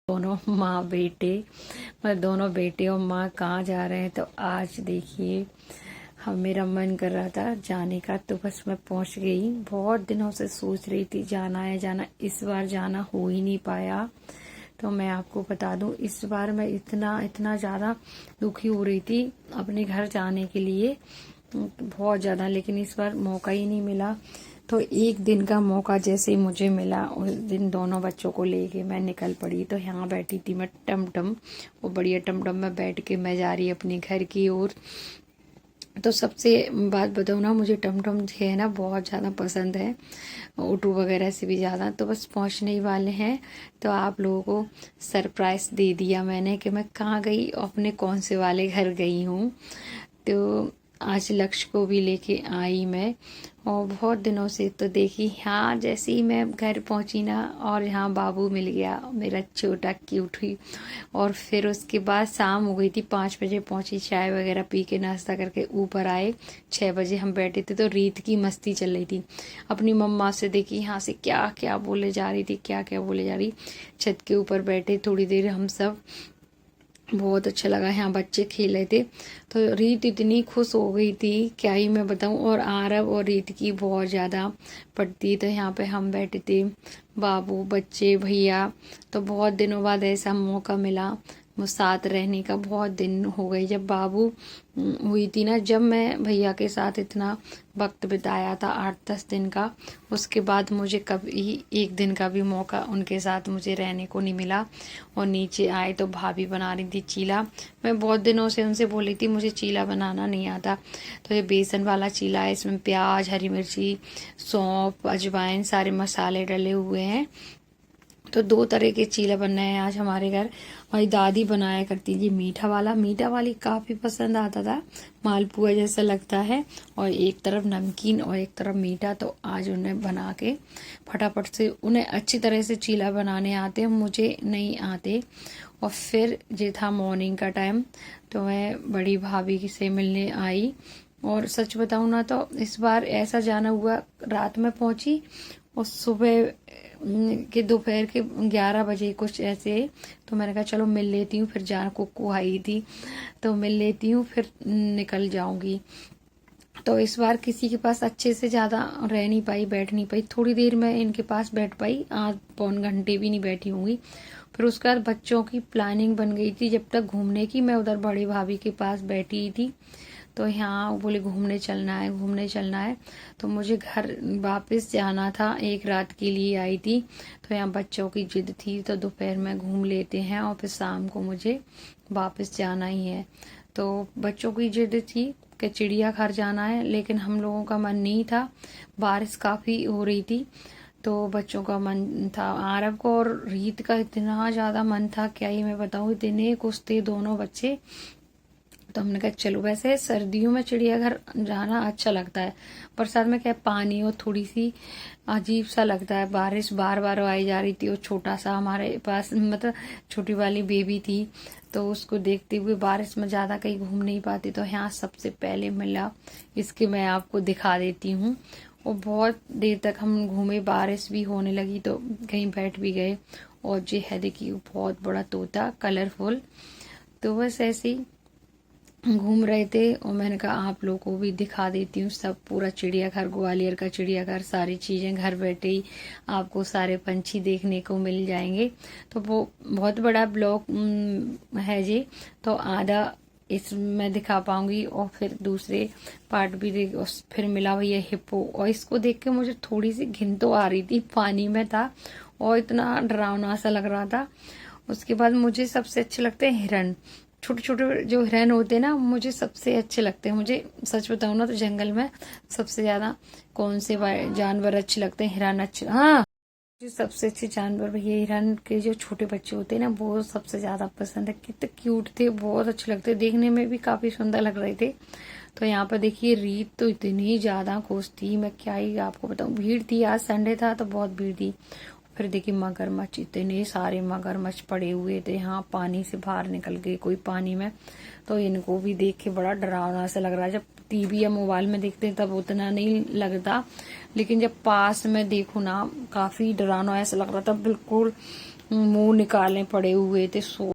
दोनों माँ बेटे, मतलब दोनों बेटे और माँ कहाँ जा रहे हैं। तो आज देखिए मेरा मन कर रहा था जाने का, तो बस मैं पहुंच गई। बहुत दिनों से सोच रही थी जाना है जाना, इस बार जाना हो ही नहीं पाया। तो मैं आपको बता दूं, इस बार मैं इतना इतना ज़्यादा दुखी हो रही थी अपने घर जाने के लिए, बहुत ज़्यादा, लेकिन इस बार मौका ही नहीं मिला। तो एक दिन का मौका जैसे ही मुझे मिला, उस दिन दोनों बच्चों को लेके मैं निकल पड़ी। तो यहाँ बैठी थी मैं टमटम, वो बढ़िया टमटम में बैठ के मैं जा रही अपने घर की ओर। तो सबसे बात बताऊँ ना, मुझे टमटम जो है ना बहुत ज़्यादा पसंद है, ऑटो वगैरह से भी ज़्यादा। तो बस पहुँचने ही वाले हैं, तो आप लोगों को सरप्राइज़ दे दिया मैंने कि मैं कहाँ गई, अपने कौन से वाले घर गई हूँ। तो आज लक्ष्य को भी लेके आई मैं, और बहुत दिनों से। तो देखी, हाँ जैसे ही मैं घर पहुंची ना, और यहाँ बाबू मिल गया मेरा छोटा क्यूट ही। और फिर उसके बाद शाम हो गई थी, 5 बजे पहुंची, चाय वगैरह पी के नाश्ता करके ऊपर आए। 6 बजे हम बैठे थे, तो रीत की मस्ती चल रही थी अपनी मम्मा से। देखी यहाँ से क्या क्या बोले जा रही थी, क्या क्या बोले जा रही। छत के ऊपर बैठे थोड़ी देर हम सब, बहुत अच्छा लगा। यहाँ बच्चे खेल रहे थे, तो रीत इतनी खुश हो गई थी क्या ही मैं बताऊँ। और आरव और रीत की बहुत ज़्यादा पड़ती। तो यहाँ पे हम बैठे थे, बाबू, बच्चे, भैया। तो बहुत दिनों बाद ऐसा मौका मिला वो साथ रहने का। बहुत दिन हो गए जब बाबू हुई थी ना, जब मैं भैया के साथ इतना वक्त बिताया था, 8-10 दिन का। उसके बाद मुझे कभी एक दिन का भी मौका उनके साथ मुझे रहने को नहीं मिला। और नीचे आए तो भाभी बना रही थी चीला। मैं बहुत दिनों से उनसे बोली थी मुझे चीला बनाना नहीं आता। तो ये बेसन वाला चीला है, इसमें प्याज, हरी मिर्ची, सौंफ, अजवाइन, सारे मसाले डले हुए हैं। तो 2 तरह के चीला बनना है आज हमारे घर। हमारी दादी बनाया करती थी मीठा वाला, मीठा वाली काफ़ी पसंद आता था, मालपुआ जैसा लगता है। और एक तरफ नमकीन और एक तरफ मीठा। तो आज उन्हें बना के फटाफट से, उन्हें अच्छी तरह से चीला बनाने आते, मुझे नहीं आते। और फिर ये था मॉर्निंग का टाइम, तो मैं बड़ी भाभी से मिलने आई। और सच बताऊँ ना, तो इस बार ऐसा जाना हुआ, रात में पहुंची और सुबह के दोपहर के 11 बजे कुछ ऐसे। तो मैंने कहा चलो मिल लेती हूँ, फिर जान को आई थी तो मिल लेती हूँ, फिर निकल जाऊंगी। तो इस बार किसी के पास अच्छे से ज़्यादा रह नहीं पाई, बैठ नहीं पाई। थोड़ी देर मैं इनके पास बैठ पाई, आध पौन घंटे भी नहीं बैठी होंगी। फिर उसके बाद बच्चों की प्लानिंग बन गई थी जब तक घूमने की, मैं उधर बड़ी भाभी के पास बैठी थी। तो यहाँ वो बोले घूमने चलना है, घूमने चलना है। तो मुझे घर वापस जाना था, एक रात के लिए आई थी। तो यहाँ बच्चों की जिद थी, तो दोपहर में घूम लेते हैं और फिर शाम को मुझे वापस जाना ही है। तो बच्चों की जिद थी कि चिड़ियाघर जाना है, लेकिन हम लोगों का मन नहीं था, बारिश काफ़ी हो रही थी। तो बच्चों का मन था, आरव को और रीत का इतना ज़्यादा मन था क्या ही मैं बताऊँ, इतने खुश थे दोनों बच्चे। तो हमने कहा चलो, वैसे सर्दियों में चिड़ियाघर जाना अच्छा लगता है, बरसात में क्या है, पानी और थोड़ी सी अजीब सा लगता है। बारिश बार बार आई जा रही थी, और छोटा सा हमारे पास, मतलब छोटी वाली बेबी थी, तो उसको देखते हुए बारिश में ज़्यादा कहीं घूम नहीं पाती। तो यहाँ सबसे पहले मिला, इसके मैं आपको दिखा देती हूँ। और बहुत देर तक हम घूमे, बारिश भी होने लगी तो कहीं बैठ भी गए। और ये है देखिए बहुत बड़ा तोता, कलरफुल। तो बस ऐसे ही घूम रहे थे, और मैंने कहा आप लोगों को भी दिखा देती हूँ सब, पूरा चिड़ियाघर, ग्वालियर का चिड़ियाघर, सारी चीज़ें घर बैठे ही आपको सारे पंछी देखने को मिल जाएंगे। तो वो बहुत बड़ा ब्लॉग है जी, तो आधा इसमें दिखा पाऊंगी, और फिर दूसरे पार्ट भी देख। फिर मिला भैया हिप्पो, और इसको देख के मुझे थोड़ी सी घिन तो आ रही थी, पानी में था और इतना डरावना सा लग रहा था। उसके बाद मुझे सबसे अच्छे लगते हैं हिरन, छोटे छोटे जो हिरन होते हैं ना, मुझे सबसे अच्छे लगते हैं। मुझे सच बताऊं ना, तो जंगल में सबसे ज्यादा कौन से जानवर अच्छे लगते हैं, हिरन अच्छे। हाँ, मुझे सबसे अच्छे जानवर भैया हिरन के जो छोटे बच्चे होते हैं ना, वो सबसे ज्यादा पसंद है। कितने क्यूट थे, बहुत अच्छे लगते, देखने में भी काफी सुंदर लग रहे थे। तो यहाँ पर देखिए रीत तो इतनी ज्यादा खुश थी, मैं क्या ही आपको बताऊं, भीड़ थी, आज संडे था तो बहुत भीड़ थी। फिर देखिए मगरमच्छ, इतने सारे मगरमच्छ पड़े हुए थे यहाँ, पानी से बाहर निकल गए कोई पानी में। तो इनको भी देख के बड़ा डरावना सा लग रहा है। जब टीवी या मोबाइल में देखते हैं तब उतना नहीं लगता, लेकिन जब पास में देखो ना काफी डरावना ऐसा लग रहा था, बिल्कुल मुंह निकाले पड़े हुए थे।